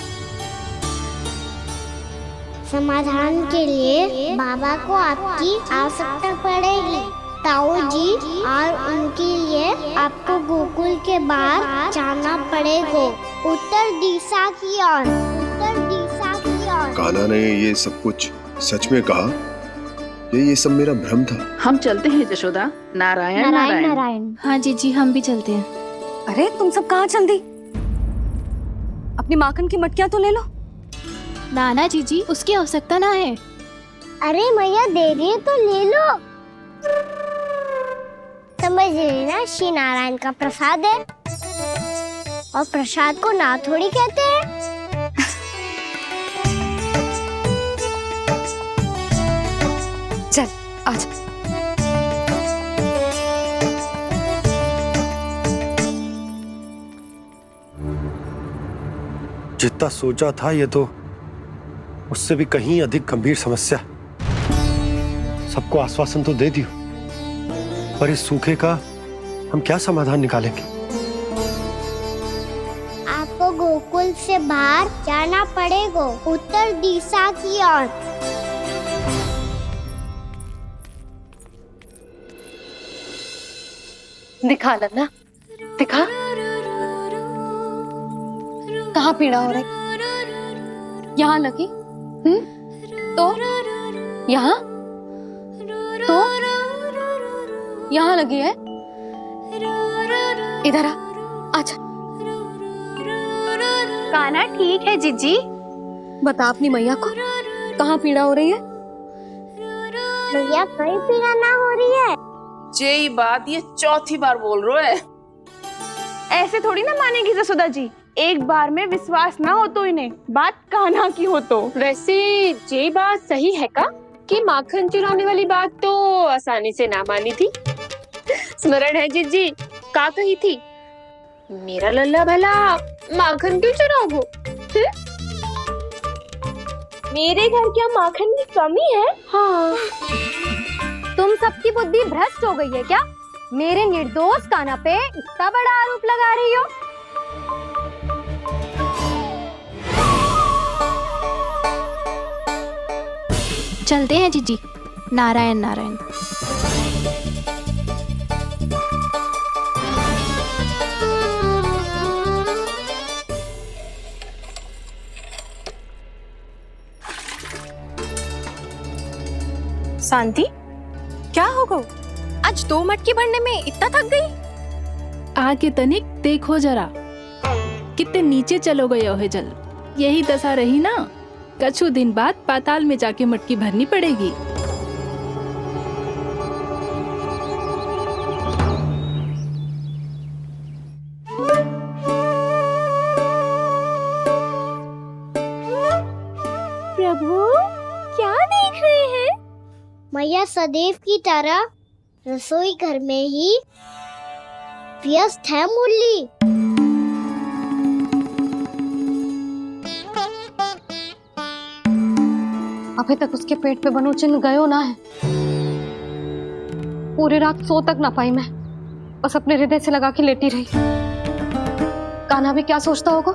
समाधान के लिए बाबा को आपकी आवश्यकता पड़ेगी। ताऊ जी, और उनके लिए आपको गोकुल के बाहर जाना पड़ेगा, उत्तर दिशा की ओर, उत्तर दिशा की ओर। कान्हा ने ये सब कुछ सच में कहा? ये सब मेरा भ्रम था? हम चलते हैं जशोदा। नारायण नारायण नारायण। हाँ जीजी, हम भी चलते हैं। अरे तुम सब कहाँ चल दी? अपनी माखन की मटकियाँ तो ले लो। नाना जीजी, उसकी आवश्यकता ना है। अरे मैया दे रही है तो ले लो। समझ रही ना, श्री नारायण का प्रसाद है और प्रसाद को ना थोड़ी कहते हैं। चल आज। जितना सोचा था ये तो उससे भी कहीं अधिक गंभीर समस्या। सबको आश्वासन तो दे दियो, पर इस सूखे का हम क्या समाधान निकालेंगे? आपको गोकुल से बाहर जाना पड़ेगा, उत्तर दिशा की ओर। दिखा लन्ना, दिखा। कहाँ पीड़ा हो रही? यहाँ लगी? तो यहाँ? तो यहाँ लगी है? इधर आ, आजा। कान्हा ठीक है जीजी। बता अपनी मैया को कहाँ पीड़ा हो रही है? मैया कहीं पीड़ा ना हो रही है। ये बात ये चौथी बार बोल रहे है। ऐसे थोड़ी ना मानेगी जसोदा जी। एक बार में विश्वास ना हो तो इन्हें, बात कान्हा की हो तो। वैसे ये बात सही है का कि माखन चुराने वाली बात तो आसानी से ना मानी थी। स्मरण है जीजी का कही थी, मेरा लल्ला भला माखन क्यों चुराओगो? मेरे घर क्या माखन की कमी है? हाँ, तुम सबकी बुद्धि भ्रष्ट हो गई है क्या? मेरे निर्दोष कान्हा पे इतना बड़ा आरोप लगा रही हो? चलते हैं जीजी। नारायण नारायण। शांति, क्या हो गो? आज 2 मटकी भरने में इतना थक गई? आके तनिक देखो जरा, कितने नीचे चलो गए हो जल। यही दशा रही ना, कछु दिन बाद पाताल में जाके मटकी भरनी पड़ेगी। प्रभु, क्या देख रहे हैं? मैया सदैव की तरह रसोई घर में ही व्यस्त है मुरली। अभी तक उसके पेट पे बनो चिन्ह गयो ना है। पूरी रात सो तक ना पाई मैं, बस अपने हृदय से लगा के लेटी रही। कान्हा भी क्या सोचता होगा?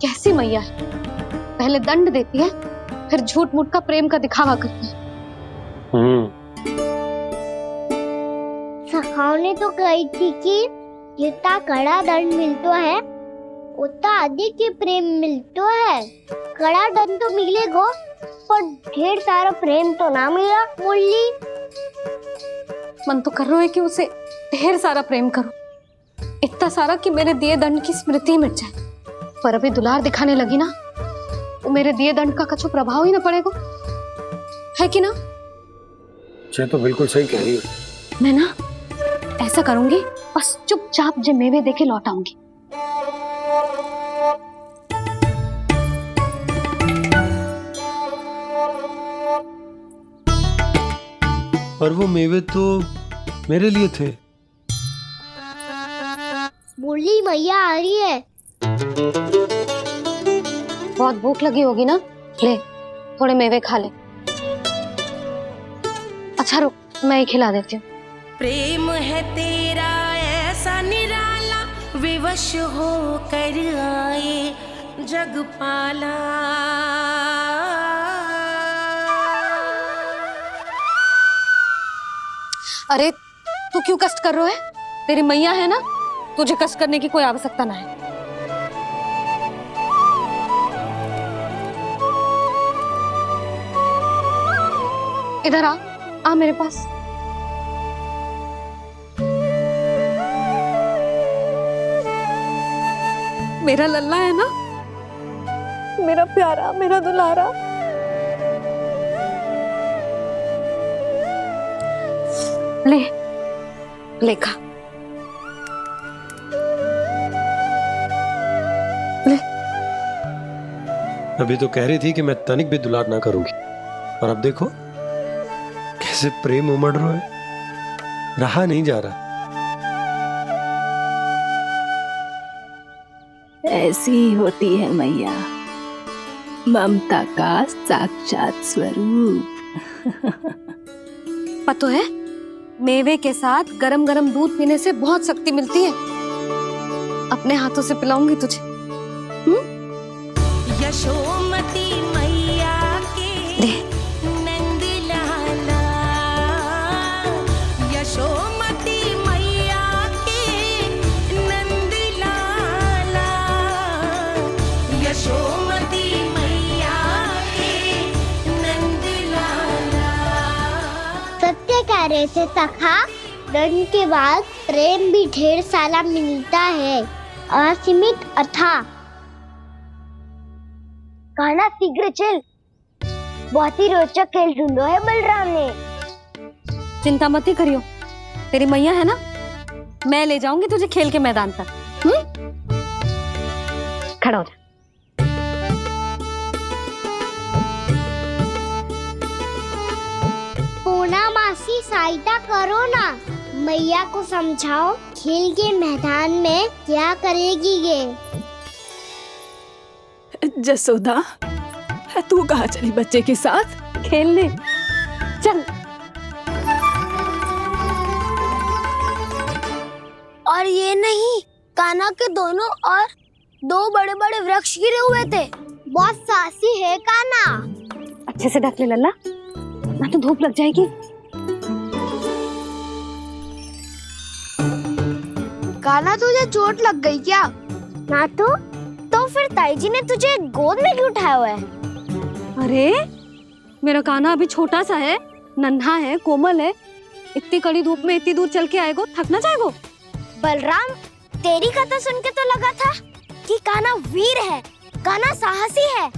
कैसी मैया है, पहले दंड देती है, फिर झूठ मूठ का प्रेम का दिखावा करती है। सखाओ ने तो कही थी कि जितना कड़ा दंड मिलता है उतना अधिक ही प्रेम मिलता है। कड़ा दंड तो मिलेगा पर ढेर सारा प्रेम तो ना मिला। मुरली मन तो कर रहा है कि उसे ढेर सारा प्रेम करो, इतना सारा कि मेरे दिए दंड की स्मृति मिट जाए। पर अभी दुलार दिखाने लगी ना, तो मेरे दिए दंड का कछु प्रभाव ही ना पड़ेगा, है कि ना? ये तो बिल्कुल सही कह रही हो। मैं ना ऐसा करूंगी, बस चुपचाप जे मेवे देके लौट आऊंगी। पर वो मेवे तो मेरे लिए थे। मुरली मैया आ रही है। बहुत भूख लगी होगी ना, ले थोड़े मेवे खा ले। अच्छा रुक, मैं ही खिला देती हूँ। प्रेम है तेरा ऐसा निराला, विवश हो कर आए जग पाला। अरे तू क्यों कष्ट कर रहा है? तेरी मैया है ना, तुझे कष्ट करने की कोई आवश्यकता ना है। इधर आ मेरे पास। मेरा लल्ला है ना, मेरा प्यारा, मेरा दुलारा। ले खा। ले। अभी तो कह रही थी कि मैं तनिक भी दुलार ना करूंगी, और अब देखो कैसे प्रेम उमड़ रहा है, रहा नहीं जा रहा। ऐसी ही होती है मैया, ममता का साक्षात स्वरूप। पता है, मेवे के साथ गरम गरम दूध पीने से बहुत शक्ति मिलती है। अपने हाथों से पिलाऊंगी तुझे। यशोमती मैया के नंद लाला, यशोमती मैया के नंद लाला, यशोमती मैया के नंद लाला। सत्य कह रहे थे सखा, दंड के बाद प्रेम भी ढेर सारा मिलता है, असीमित अथा। गाना शीघ्र चल, बहुत ही रोचक खेल ढूंढो है बलराम ने। चिंता मत ही करियो, तेरी मैया है ना, मैं ले जाऊंगी तुझे खेल के मैदान तक। खड़ा हो जा। पूना मासी सहायता करो ना, मैया को समझाओ खेल के मैदान में क्या करेगी ये। जसोदा, तू कहाँ चली बच्चे के साथ? खेलने चल। और ये नहीं, कान्हा के दोनों और दो बड़े बड़े वृक्ष गिरे हुए थे। बहुत साहसी है कान्हा। अच्छे से ढक ले लल्ला, ना तो धूप लग जाएगी। कान्हा, तुझे चोट लग गई क्या? ना तो फिर ताई जी ने तुझे गोद में क्यों उठाया हुआ है? अरे मेरा कान्हा अभी छोटा सा है, नन्हा है, कोमल है। इतनी कड़ी धूप में इतनी दूर चल के आएगो, थक ना जाएगो? बलराम, तेरी कथा सुन के तो लगा था कि कान्हा वीर है, कान्हा साहसी है,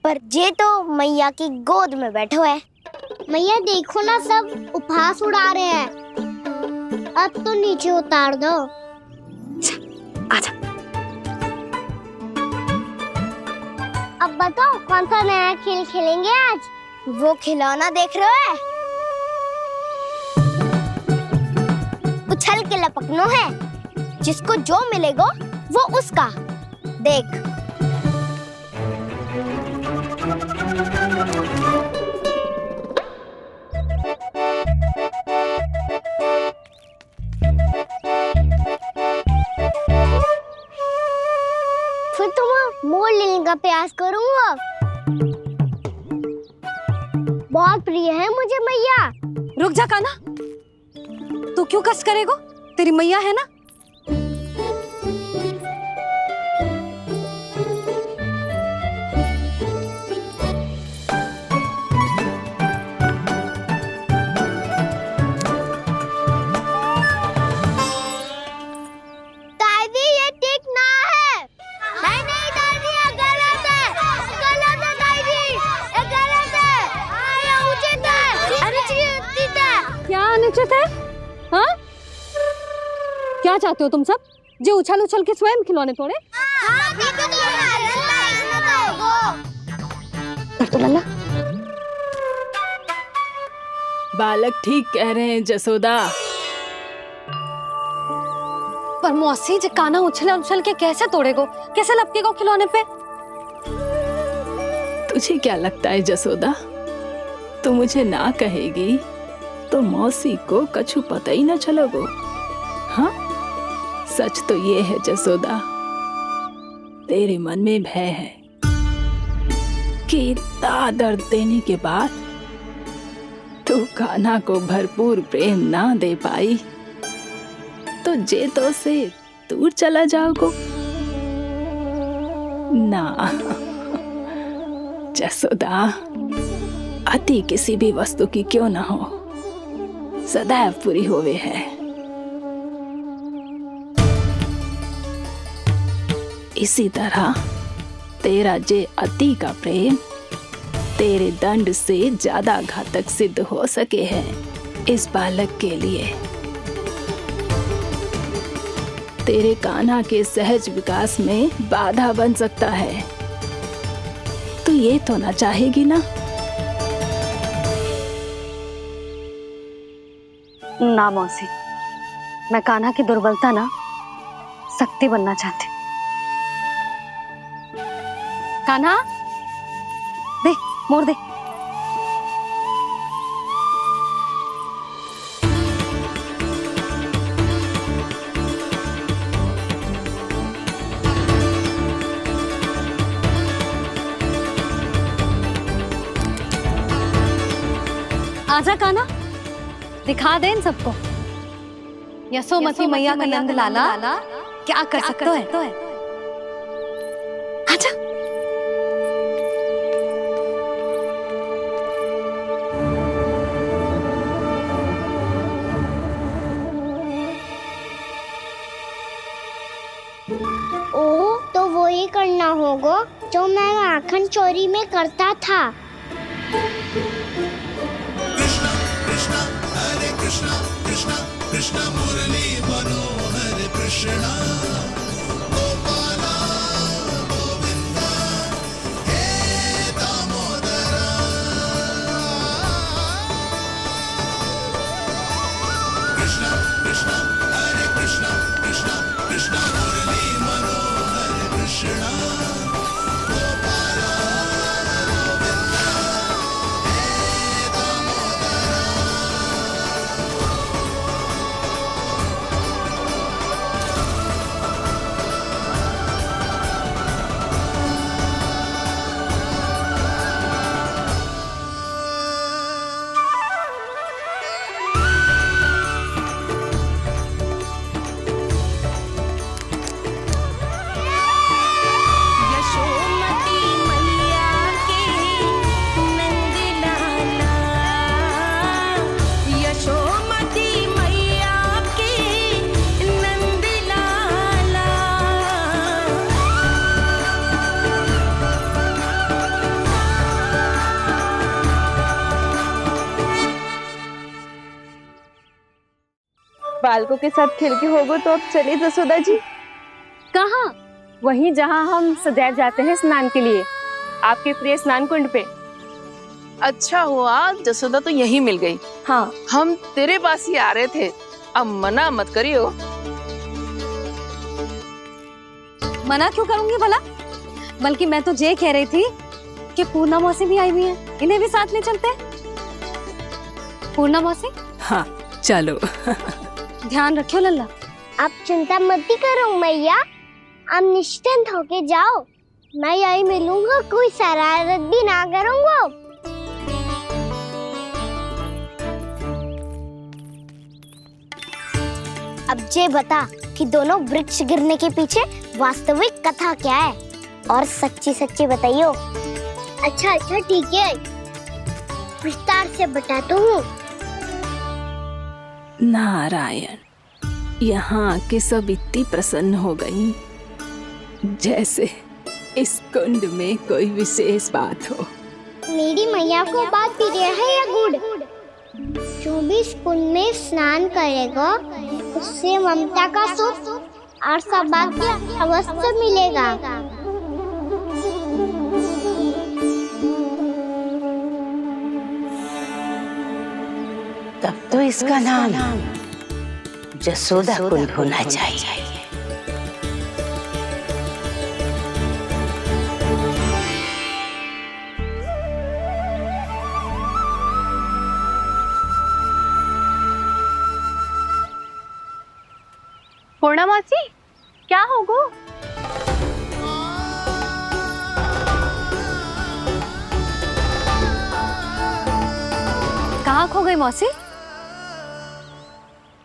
पर जे तो मैया की गोद में बैठो है। मैया देखो ना, सब उपहास उड़ा रहे हैं। अब तो नीचे उतार दो। आजा। अब बताओ कौन सा नया खेल खेलेंगे आज? वो खिलौना देख रहे हो? उछल के लपकनो है, जिसको जो मिलेगा वो उसका। देख। फिर तुम मोड़ लेने का प्रयास करूंगा। बहुत प्रिय है मुझे मैया। रुक जा कान्हा, तू क्यों कष्ट करेगा? तेरी मैया है ना। दादी ये ठीक ना है। नहीं नहीं दादी ये गलत है। गलत है दादी, ये गलत है। ये उचित है, अनुचित है। क्या अनुचित है? हाँ, क्या चाहते हो तुम सब? जो उछल उछल के स्वयं खिलौने तोड़े? तो लल्ला, बालक ठीक कह रहे हैं जसोदा। पर मौसी जी कान्हा उछल उछल के कैसे तोड़ेगो? कैसे लपकेगो खिलौने पे? तुझे क्या लगता है जसोदा, तू मुझे ना कहेगी तो मौसी को कछु पता ही न चलोगो? हाँ, सच तो ये है जसोदा, तेरे मन में भय है कि इतना दर्द देने के बाद तू कान्हा को भरपूर प्रेम ना दे पाई तो जेतो से दूर चला जाओगो ना। जसोदा, अति किसी भी वस्तु की क्यों ना हो, सदैव पूरी होवे है। इसी तरह तेरा जे अति का प्रेम तेरे दंड से ज्यादा घातक सिद्ध हो सके है इस बालक के लिए। तेरे कान्हा के सहज विकास में बाधा बन सकता है। तू ये तो ना चाहेगी ना? ना मौसी, मैं कान्हा की दुर्बलता ना शक्ति बनना चाहती। कान्हा, दे मोड़ दे। आजा कान्हा, दिखा दे इन सबको यशोमती मैया का नंद लाला क्या कर सकता है। आजा। ओ, तो वो ही करना होगा जो मैं माखन चोरी में करता था। कृष्णा कृष्णा कृष्णा मुरली मनोहर कृष्णा गोपाला गोविंदा हे दामोदरा। कृष्णा कृष्णा हरे कृष्णा कृष्णा कृष्णा मुरली मनोहर कृष्णा गोपाला गोविंदा हे दामोदरा। यशोमती मैया के नंद लाला, यशोमती मैया के नंद लाला। बालकों के साथ खेल के होगो तो अब चले जसोदा जी। कहाँ? वहीं जहाँ हम सदैव जाते हैं स्नान के लिए, आपके प्रिय स्नान कुंड पे। अच्छा हुआ जसोदा तो यहीं मिल गई। हाँ, हम तेरे पास ही आ रहे थे, अब मना मत करियो। मना क्यों करूंगी भला? बल्कि मैं तो ये कह रही थी कि पूर्णा मौसी भी आई हुई है, इन्हें भी साथ ले चलते हैं। पूर्णा मौसी, हाँ चलो। ध्यान रखियो लल्ला। आप चिंता मत करो मैया, आप निश्चिंत होके जाओ। मैं यही मिलूंगा, कोई शरारत भी ना करूंगा। अब ये बता कि दोनों वृक्ष गिरने के पीछे वास्तविक कथा क्या है, और सच्ची सच्ची बताइयो। अच्छा अच्छा ठीक है, विस्तार से बताता हूँ। नारायण, यहाँ के सब इतनी प्रसन्न हो गई जैसे इस कुंड में कोई विशेष बात हो। मेरी मैया को बात प्रिय है या गुड़? जो भी इस कुंड में स्नान करेगा उससे ममता का सुख और सौभाग्य अवश्य मिलेगा। तब तो इसका नाम जसोदा कुंड होना चाहिए। पूर्णा मासी, क्या होगो? कहाँ खो गई मौसी?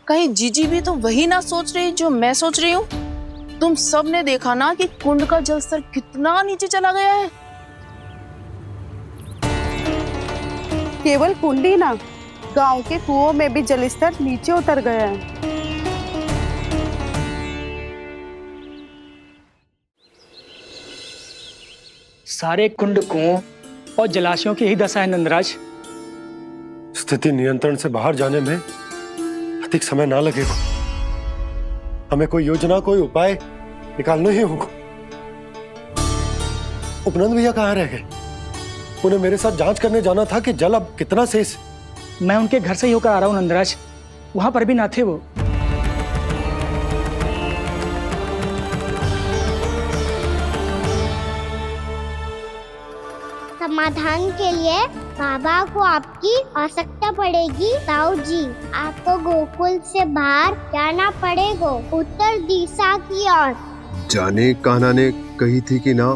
कहीं जीजी भी तो वही ना सोच रही जो मैं सोच रही हूँ? तुम सब ने देखा ना कि कुंड का जलस्तर कितना नीचे चला गया है। केवल कुंड ही ना, गांव के कुओं में भी जलस्तर नीचे उतर गया है। सारे कुंड, कुओं और जलाशयों की यही दशा है नंदराज। स्थिति नियंत्रण से बाहर जाने में अधिक समय ना लगेगा। हमें कोई योजना, कोई उपाय निकालना ही होगा। उपनंद भैया कहाँ रह गए? उन्हें मेरे साथ जांच करने जाना था कि जल अब कितना शेष। मैं उनके घर से ही होकर आ रहा हूँ नंदराज, वहां पर भी ना थे वो। समाधान के लिए बाबा को आपकी आवश्यकता पड़ेगी। ताऊ जी, आपको गोकुल से बाहर जाना पड़ेगा, उत्तर दिशा की ओर। जाने कान्हा ने कही थी कि ना,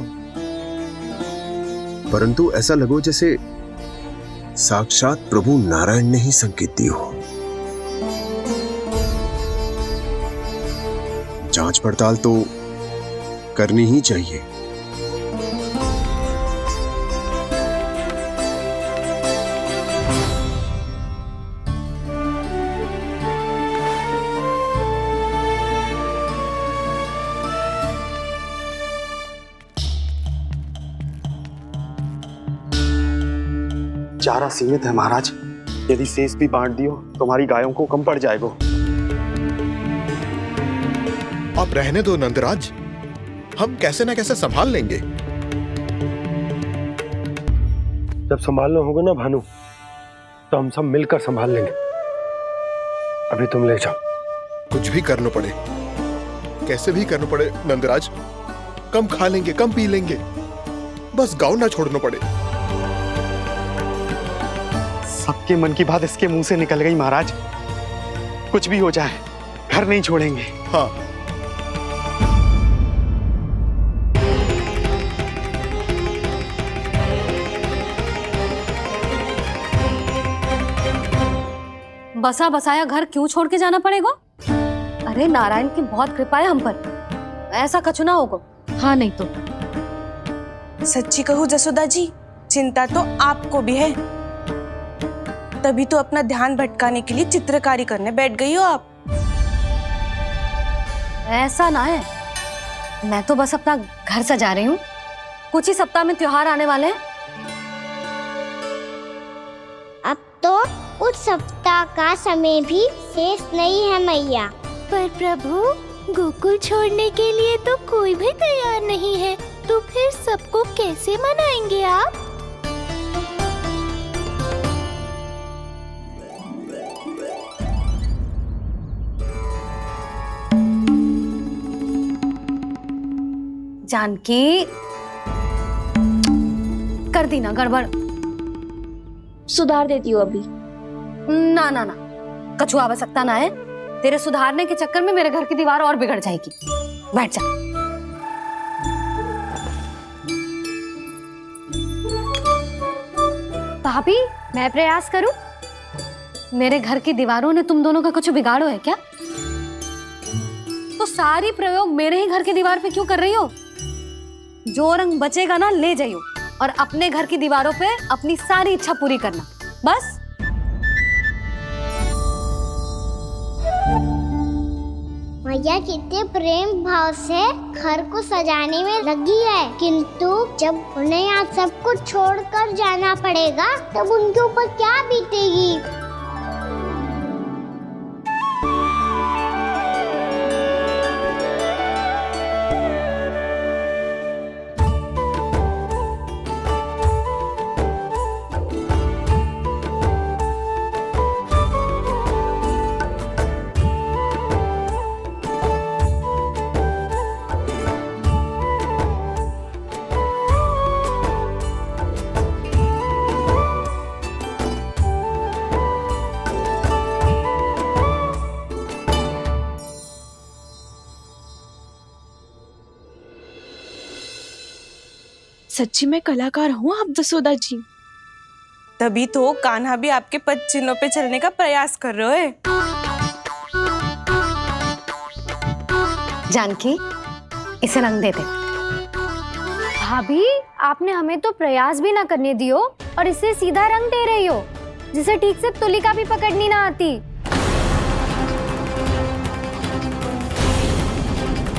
परंतु ऐसा लगो जैसे साक्षात प्रभु नारायण ने ही संकेत दी हो। जांच पड़ताल तो करनी ही चाहिए। चारा सीमित है महाराज, यदि शेष भी बांट दियो तो हमारी गायों को कम पड़ जाएगा। आप रहने दो नंदराज, हम कैसे न कैसे संभाल लेंगे। जब संभालना होगा ना भानु, तो हम सब मिलकर संभाल लेंगे। अभी तुम ले जाओ। कुछ भी करना पड़े, कैसे भी करना पड़े नंदराज, कम खा लेंगे, कम पी लेंगे, बस गांव ना छोड़ना पड़े। सबके मन की बात इसके मुंह से निकल गई महाराज। कुछ भी हो जाए घर नहीं छोड़ेंगे। हाँ, बसा बसाया घर क्यों छोड़ के जाना पड़ेगा? अरे नारायण की बहुत कृपा है हम पर, ऐसा कछु ना होगा। हाँ नहीं तो सच्ची कहूँ जसोदा जी, चिंता तो आपको भी है, तभी तो अपना ध्यान भटकाने के लिए चित्रकारी करने बैठ गई हो आप। ऐसा ना है, मैं तो बस अपना घर सजा रही हूँ। कुछ ही सप्ताह में त्योहार आने वाले हैं। अब तो उस सप्ताह का समय भी शेष नहीं है मैया। पर प्रभु, गोकुल छोड़ने के लिए तो कोई भी तैयार नहीं है, तो फिर सबको कैसे मनाएंगे आप? जानकी, कर दी ना गड़बड़। सुधार देती हूँ अभी। ना ना ना, कछु आवश्यकता ना है। तेरे सुधारने के चक्कर में मेरे घर की दीवार और बिगड़ जाएगी। बैठ जा। भाभी मैं प्रयास करूं? मेरे घर की दीवारों ने तुम दोनों का कुछ बिगाड़ो है क्या? तो सारी प्रयोग मेरे ही घर की दीवार पे क्यों कर रही हो? जो रंग बचेगा ना ले जाइयो और अपने घर की दीवारों पे अपनी सारी इच्छा पूरी करना, बस। मैया कितने प्रेम भाव से घर को सजाने में लगी है, किंतु जब उन्हें यहाँ सब कुछ छोड़कर जाना पड़ेगा तब उनके ऊपर क्या बीतेगी। सच्ची में कलाकार हूँ आप जसोदा जी। तभी तो कान्हा भी आपके पद चिन्हों पे चलने का प्रयास कर रहे है। जानकी, इसे रंग दे दे। भाभी आपने हमें तो प्रयास भी ना करने दियो और इसे सीधा रंग दे रही हो, जिसे ठीक से तुलिका भी पकड़नी ना आती।